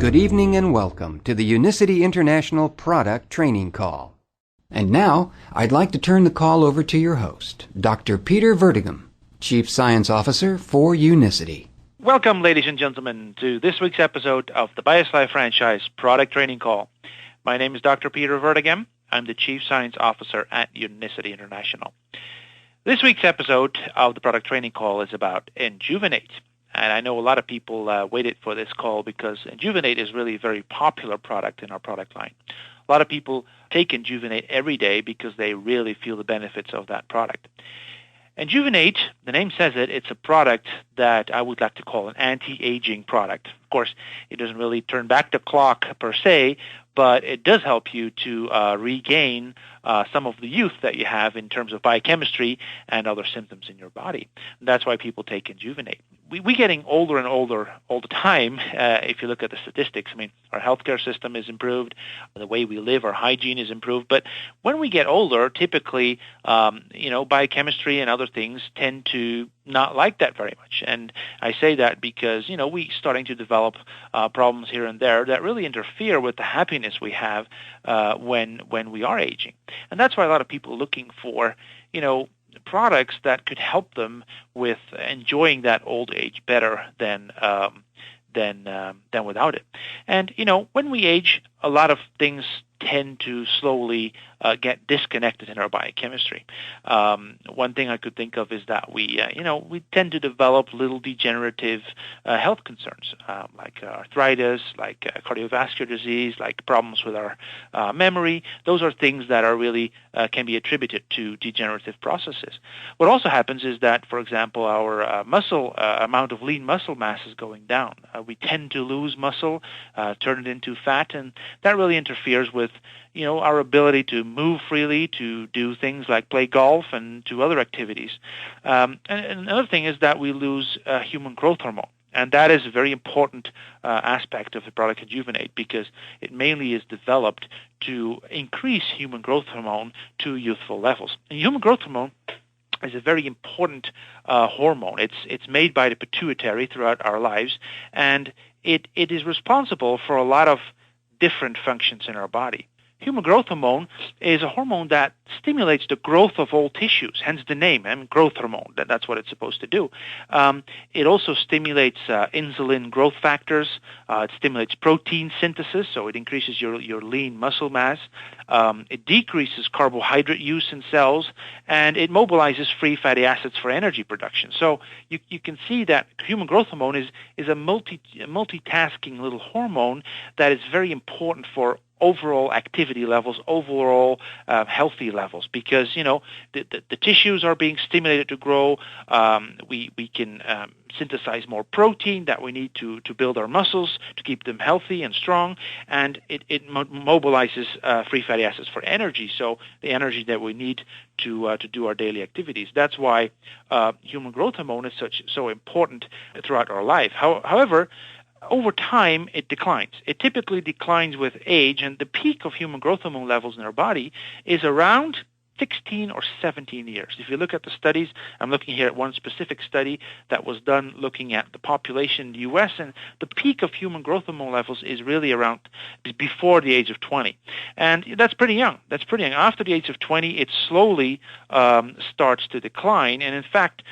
Good evening and welcome to the Unicity International Product Training Call. And now, I'd like to turn the call over to your host, Dr. Peter Verdegam, Chief Science Officer for Unicity. Welcome, ladies and gentlemen, to this week's episode of the BioSlife Franchise Product Training Call. My name is Dr. Peter Verdegam. I'm the Chief Science Officer at Unicity International. This week's episode of the Product Training Call is about Enjuvenate. And I know a lot of people waited for this call because Enjuvenate is really a very popular product in our product line. A lot of people take Enjuvenate every day because they really feel the benefits of that product. Enjuvenate, the name says it, it's a product that I would like to call an anti-aging product. Of course, it doesn't really turn back the clock per se, but it does help you to regain some of the youth that you have in terms of biochemistry and other symptoms in your body. And that's why people take Enjuvenate. We're getting older and older all the time. If you look at the statistics, I mean, our healthcare system is improved, the way we live, our hygiene is improved. But when we get older, typically, biochemistry and other things tend to not like that very much. And I say that because, we're starting to develop problems here and there that really interfere with the happiness we have when we are aging. And that's why a lot of people are looking for, products that could help them with enjoying that old age better than without it. And, when we age, a lot of things tend to slowly get disconnected in our biochemistry. One thing I could think of is that we tend to develop little degenerative health concerns, like arthritis, like cardiovascular disease, like problems with our memory. Those are things that are really can be attributed to degenerative processes. What also happens is that, for example, our amount of lean muscle mass is going down. We tend to lose muscle, turn it into fat, and that really interferes with our ability to move freely, to do things like play golf and do other activities. And another thing is that we lose human growth hormone. And that is a very important aspect of the product Enjuvenate because it mainly is developed to increase human growth hormone to youthful levels. And human growth hormone is a very important hormone. It's made by the pituitary throughout our lives, and it is responsible for a lot of different functions in our body. Human growth hormone is a hormone that stimulates the growth of all tissues, hence the name, growth hormone. That's what it's supposed to do. It also stimulates insulin growth factors. It stimulates protein synthesis, so it increases your lean muscle mass. It decreases carbohydrate use in cells, and it mobilizes free fatty acids for energy production. So you can see that human growth hormone is a multitasking little hormone that is very important for overall activity levels, overall healthy levels, because the tissues are being stimulated to grow. We can synthesize more protein that we need to build our muscles to keep them healthy and strong, and it mobilizes free fatty acids for energy. So the energy that we need to do our daily activities. That's why human growth hormone is so important throughout our life. However, over time, it declines. It typically declines with age, and the peak of human growth hormone levels in our body is around 16 or 17 years. If you look at the studies, I'm looking here at one specific study that was done looking at the population in the U.S., and the peak of human growth hormone levels is really around before the age of 20. And that's pretty young. After the age of 20, it slowly starts to decline. And in fact,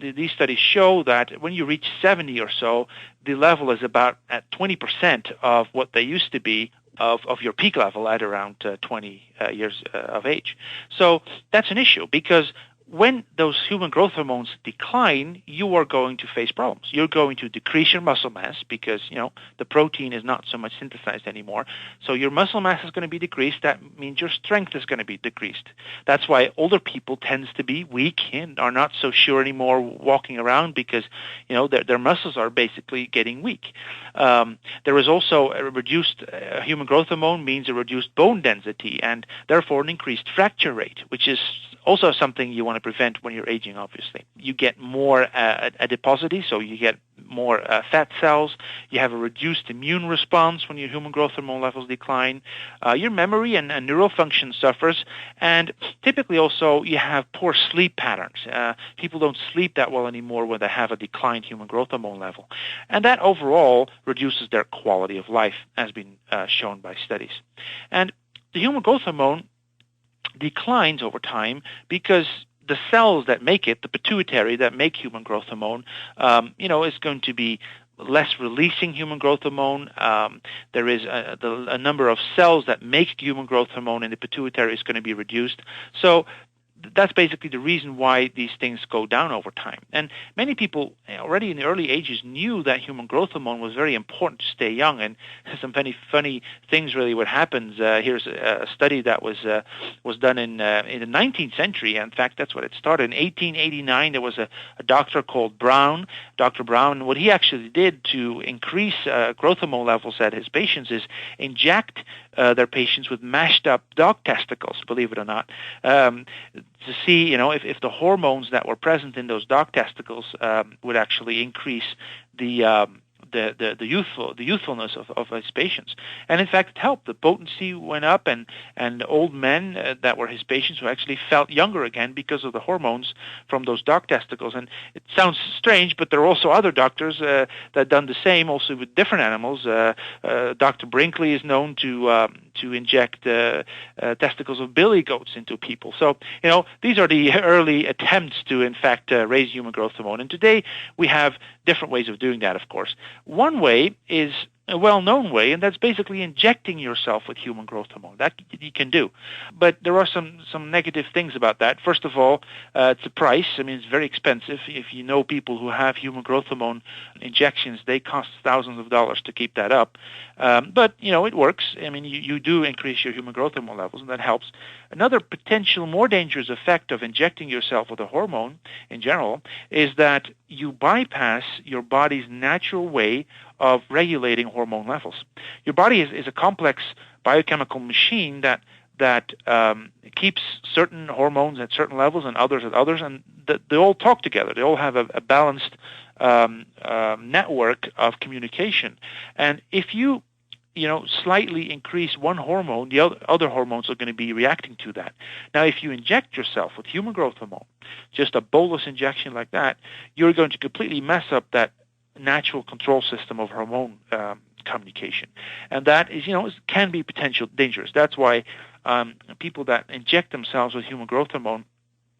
these studies show that when you reach 70 or so, the level is about at 20% of what they used to be of your peak level at around 20 years of age. So that's an issue because when those human growth hormones decline, you are going to face problems. You're going to decrease your muscle mass because, the protein is not so much synthesized anymore. So your muscle mass is going to be decreased. That means your strength is going to be decreased. That's why older people tend to be weak and are not so sure anymore walking around because, their muscles are basically getting weak. There is also a reduced human growth hormone means a reduced bone density and therefore an increased fracture rate, which is also something you want to prevent when you're aging, obviously. You get more adiposity, so you get more fat cells. You have a reduced immune response when your human growth hormone levels decline. Your memory and neural function suffers, and typically also you have poor sleep patterns. People don't sleep that well anymore when they have a declined human growth hormone level, and that overall reduces their quality of life, as been shown by studies. And the human growth hormone declines over time because the cells that make it, the pituitary that make human growth hormone, is going to be less releasing human growth hormone. There is a number of cells that make human growth hormone in the pituitary is going to be reduced. So that's basically the reason why these things go down over time. And many people already in the early ages knew that human growth hormone was very important to stay young. And some funny things really what happens. Here's a study that was done in the 19th century. In fact, that's what it started. In 1889, there was a doctor called Brown. Dr. Brown, what he actually did to increase growth hormone levels at his patients is inject their patients with mashed up dog testicles, believe it or not, to see, if the hormones that were present in those dog testicles would actually increase the youthfulness of his patients. And in fact, it helped. The potency went up, and old men that were his patients who actually felt younger again because of the hormones from those dog testicles. And it sounds strange, but there are also other doctors that done the same, also with different animals. Dr. Brinkley is known to inject testicles of billy goats into people. So, these are the early attempts to, in fact, raise human growth hormone. And today we have different ways of doing that, of course. One way is a well-known way, and that's basically injecting yourself with human growth hormone. That you can do. But there are some negative things about that. First of all, it's the price. I mean, it's very expensive. If you know people who have human growth hormone injections, they cost thousands of dollars to keep that up. But, it works. I mean, you do increase your human growth hormone levels, and that helps. Another potential more dangerous effect of injecting yourself with a hormone in general is that you bypass your body's natural way of regulating hormone levels. Your body is a complex biochemical machine that keeps certain hormones at certain levels and others at others, and they all talk together. They all have a balanced network of communication. And if you slightly increase one hormone, the other hormones are going to be reacting to that. Now, if you inject yourself with human growth hormone, just a bolus injection like that, you're going to completely mess up that natural control system of hormone communication. And that is, can be potentially dangerous. That's why people that inject themselves with human growth hormone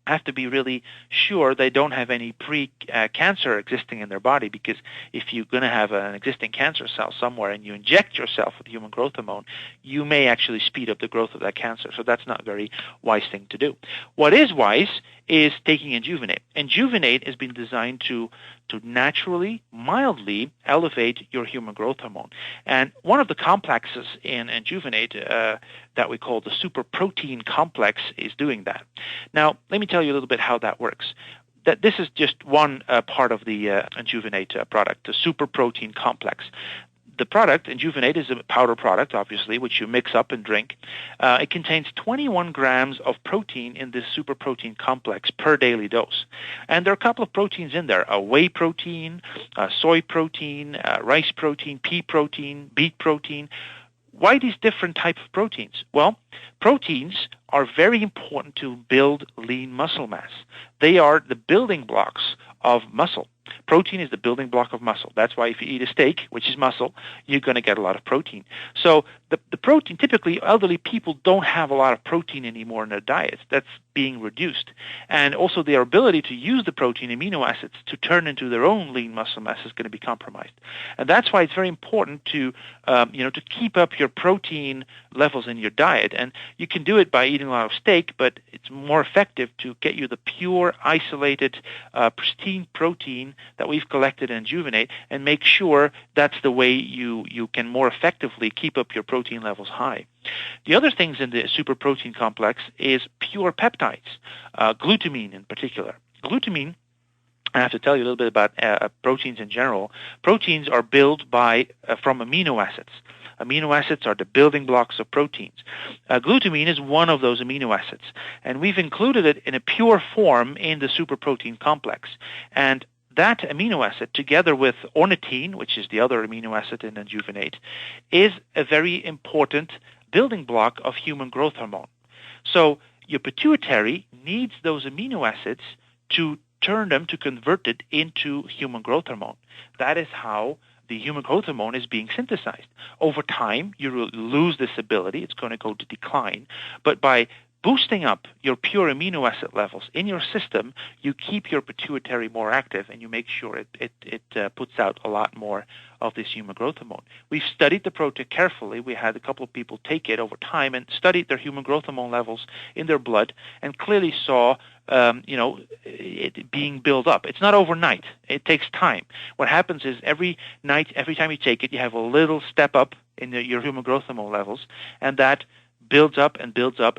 have to be really sure they don't have any pre-cancer existing in their body, because if you're going to have an existing cancer cell somewhere and you inject yourself with human growth hormone, you may actually speed up the growth of that cancer. So that's not a very wise thing to do. What is wise is taking Enjuvenate. Enjuvenate has been designed to naturally, mildly elevate your human growth hormone. And one of the complexes in Enjuvenate that we call the super protein complex is doing that. Now, let me tell you a little bit how that works. That this is just one part of the Enjuvenate product, the super protein complex. The product, Enjuvenate, is a powder product, obviously, which you mix up and drink. It contains 21 grams of protein in this super protein complex per daily dose. And there are a couple of proteins in there, a whey protein, soy protein, rice protein, pea protein, beet protein. Why these different types of proteins? Well, proteins are very important to build lean muscle mass. They are the building blocks of muscle. Protein is the building block of muscle. That's why if you eat a steak, which is muscle, you're going to get a lot of protein. So the protein, typically elderly people don't have a lot of protein anymore in their diets. That's being reduced. And also their ability to use the protein amino acids to turn into their own lean muscle mass is going to be compromised. And that's why it's very important to keep up your protein levels in your diet. And you can do it by eating a lot of steak, but it's more effective to get you the pure, isolated, pristine protein that we've collected in Enjuvenate, and make sure that's the way you can more effectively keep up your protein levels high. The other things in the super protein complex is pure peptides, glutamine in particular. Glutamine, I have to tell you a little bit about proteins in general. Proteins are built from amino acids. Amino acids are the building blocks of proteins. Glutamine is one of those amino acids, and we've included it in a pure form in the superprotein complex. And that amino acid, together with ornithine, which is the other amino acid in Enjuvenate, is a very important building block of human growth hormone. So your pituitary needs those amino acids to convert it into human growth hormone. That is how the human growth hormone is being synthesized. Over time, you will lose this ability. It's going to go to decline. But by boosting up your pure amino acid levels in your system, you keep your pituitary more active, and you make sure it puts out a lot more of this human growth hormone. We've studied the protein carefully. We had a couple of people take it over time and studied their human growth hormone levels in their blood, and clearly saw it being built up. It's not overnight. It takes time. What happens is every time you take it, you have a little step up in your human growth hormone levels, and that builds up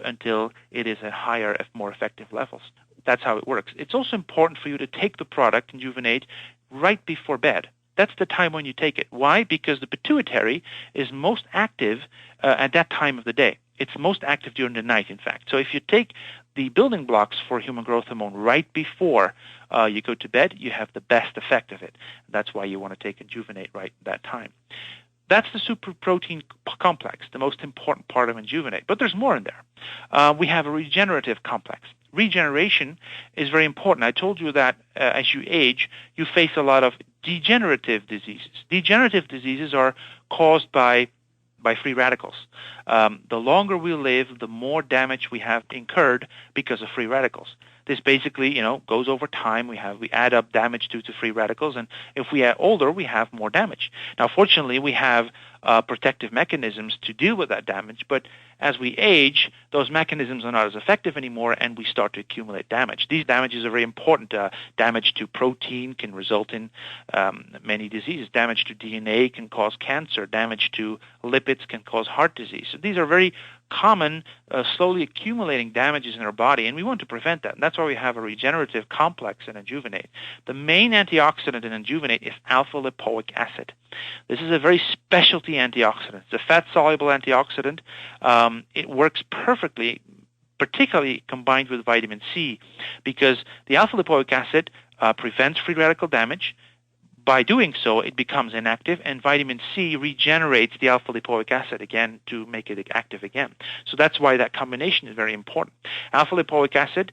until it is at higher, more effective levels. That's how it works. It's also important for you to take the product, Enjuvenate, right before bed. That's the time when you take it. Why? Because the pituitary is most active at that time of the day. It's most active during the night, in fact. So if you take the building blocks for human growth hormone right before you go to bed, you have the best effect of it. That's why you want to take Enjuvenate right at that time. That's the superprotein complex, the most important part of Enjuvenate. But there's more in there. We have a regenerative complex. Regeneration is very important. I told you that as you age, you face a lot of degenerative diseases. Degenerative diseases are caused by free radicals. The longer we live, the more damage we have incurred because of free radicals. This basically, goes over time. We add up damage due to free radicals, and if we are older, we have more damage. Now, fortunately, we have protective mechanisms to deal with that damage, but as we age, those mechanisms are not as effective anymore, and we start to accumulate damage. These damages are very important. Damage to protein can result in many diseases. Damage to DNA can cause cancer. Damage to lipids can cause heart disease. So these are very common, slowly accumulating damages in our body, and we want to prevent that. And that's why we have a regenerative complex in Enjuvenate. The main antioxidant in Enjuvenate is alpha-lipoic acid. This is a very specialty antioxidant. It's a fat-soluble antioxidant. It works perfectly, particularly combined with vitamin C, because the alpha-lipoic acid prevents free radical damage. By doing so, it becomes inactive, and vitamin C regenerates the alpha-lipoic acid again to make it active again. So that's why that combination is very important. Alpha-lipoic acid,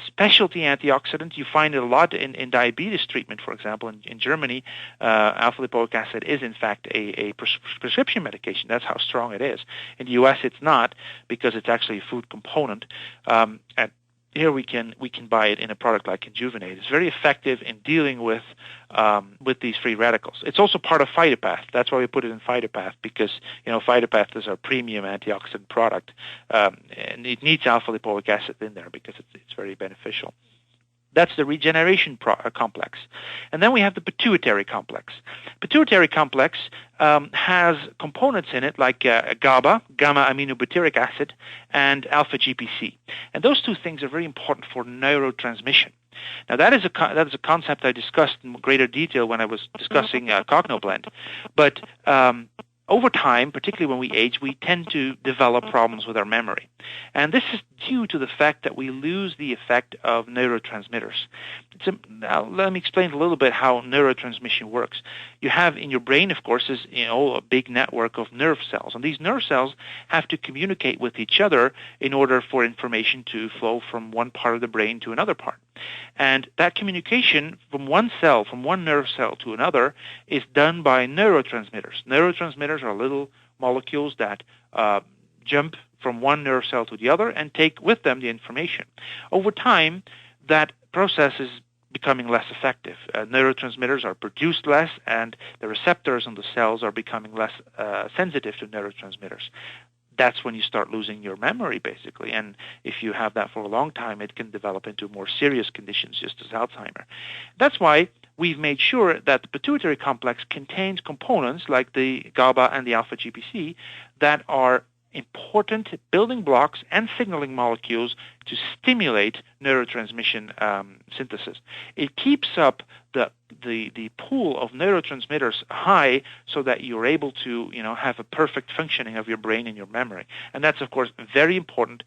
specialty antioxidant. You find it a lot in diabetes treatment, for example. In Germany, alpha-lipoic acid is, in fact, a prescription medication. That's how strong it is. In the U.S., it's not, because it's actually a food component. Here we can buy it in a product like Enjuvenate. It's very effective in dealing with these free radicals. It's also part of Phytopath. That's why we put it in Phytopath, because Phytopath is our premium antioxidant product, and it needs alpha-lipoic acid in there because it's very beneficial. That's the regeneration complex. And then we have the pituitary complex. Pituitary complex has components in it like GABA, gamma-aminobutyric acid, and alpha-GPC. And those two things are very important for neurotransmission. Now, that is a concept I discussed in greater detail when I was discussing CognoBlend. But over time, particularly when we age, we tend to develop problems with our memory. And this is due to the fact that we lose the effect of neurotransmitters. Now, let me explain a little bit how neurotransmission works. You have in your brain, of course, is a big network of nerve cells. And these nerve cells have to communicate with each other in order for information to flow from one part of the brain to another part. And that communication from one nerve cell to another, is done by neurotransmitters. Neurotransmitters are little molecules that jump from one nerve cell to the other and take with them the information. Over time, that process is becoming less effective. Neurotransmitters are produced less, and the receptors on the cells are becoming less sensitive to neurotransmitters. That's when you start losing your memory, basically. And if you have that for a long time, it can develop into more serious conditions, just as Alzheimer. That's why we've made sure that the pituitary complex contains components like the GABA and the alpha-GPC that are important building blocks and signaling molecules to stimulate neurotransmission synthesis. It keeps up the pool of neurotransmitters high so that you're able to have a perfect functioning of your brain and your memory. And that's, of course, very important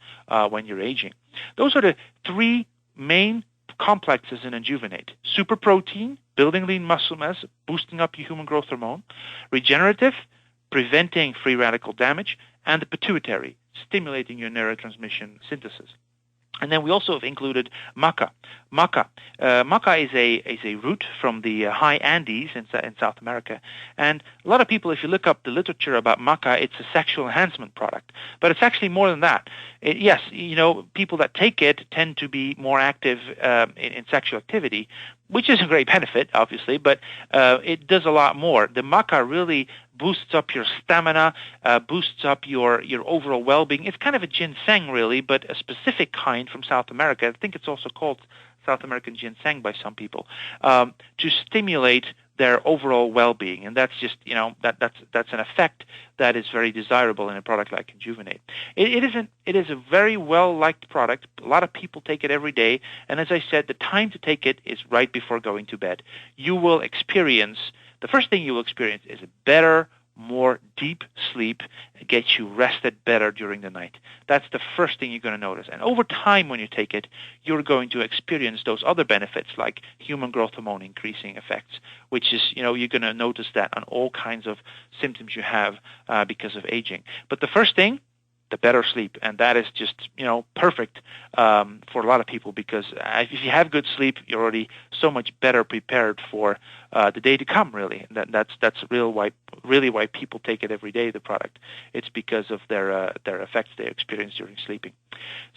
when you're aging. Those are the three main complexes in Enjuvenate: superprotein, building lean muscle mass, boosting up your human growth hormone; regenerative, preventing free radical damage; and the pituitary, stimulating your neurotransmission synthesis. And then we also have included maca. Maca is a root from the high Andes in South America. And a lot of people, if you look up the literature about maca, it's a sexual enhancement product. But it's actually more than that. Yes, people that take it tend to be more active in sexual activity, which is a great benefit, obviously, but it does a lot more. The maca really boosts up your stamina, boosts up your overall well-being. It's kind of a ginseng, really, but a specific kind from South America. I think it's also called South American ginseng by some people, to stimulate their overall well-being. And that's just, that's an effect that is very desirable in a product like Enjuvenate. It is a very well-liked product. A lot of people take it every day. And as I said, the time to take it is right before going to bed. The first thing you will experience is a better, more deep sleep. It gets you rested better during the night. That's the first thing you're going to notice. And over time, when you take it, you're going to experience those other benefits like human growth hormone increasing effects, which is, you're going to notice that on all kinds of symptoms you have because of aging. But the first thing, the better sleep. And that is just, perfect for a lot of people, because if you have good sleep, you're already so much better prepared for the day to come, really. And that's really why people take it every day, the product. It's because of their effects they experience during sleeping.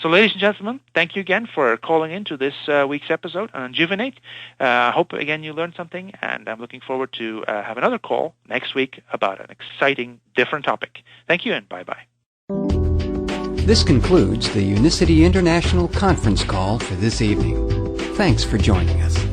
So, ladies and gentlemen, thank you again for calling in to this week's episode on Enjuvenate. I hope, again, you learned something, and I'm looking forward to have another call next week about an exciting, different topic. Thank you, and bye-bye. This concludes the Unicity International conference call for this evening. Thanks for joining us.